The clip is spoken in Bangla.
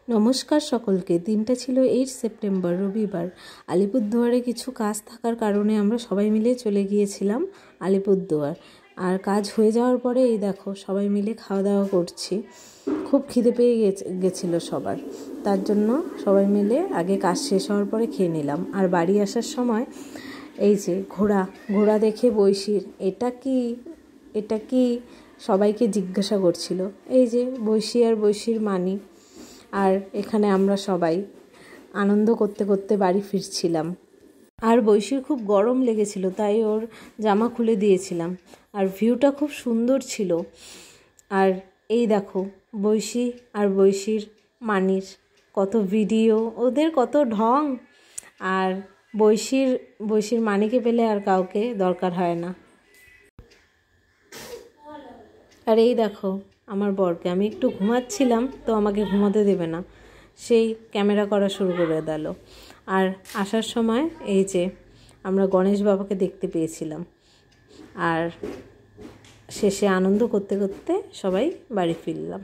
নমস্কার সকলকে। দিনটা ছিল 8 সেপ্টেম্বর, রবিবার। আলিপুরদুয়ারে কিছু কাজ থাকার কারণে আমরা সবাই মিলে চলে গিয়েছিলাম আলিপুরদুয়ার। আর কাজ হয়ে যাওয়ার পরে এই দেখো সবাই মিলে খাওয়া দাওয়া করছি। খুব খিদে পেয়ে গেছিলো সবার, তার জন্য সবাই মিলে আগে কাজ শেষ হওয়ার পরে খেয়ে নিলাম। আর বাড়ি আসার সময় এই যে ঘোড়া দেখে বৈশির এটা কি সবাইকে জিজ্ঞাসা করছিল। এই যে বৈশি আর বৈশির মানি। আর এখানে আমরা সবাই আনন্দ করতে করতে বাড়ি ফিরছিলাম। আর বৈশির খুব গরম লেগেছিল, তাই ওর জামা খুলে দিয়েছিলাম। আর ভিউটা খুব সুন্দর ছিল। আর এই দেখো বৈশি আর বৈশির মানির কত ভিডিও, ওদের কত ঢং। আর বৈশির মানিকে পেলে আর কাউকে দরকার হয় না। আর এই দেখো আমার বরকে, আমি একটু ঘুমাচ্ছিলাম তো আমাকে ঘুমাতে দেবে না, সেই ক্যামেরা করা শুরু করে দিল। আর আসার সময় এই যে আমরা গণেশ বাবাকে দেখতে পেয়েছিলাম। আর শেষে আনন্দ করতে করতে সবাই বাড়ি ফিরলাম।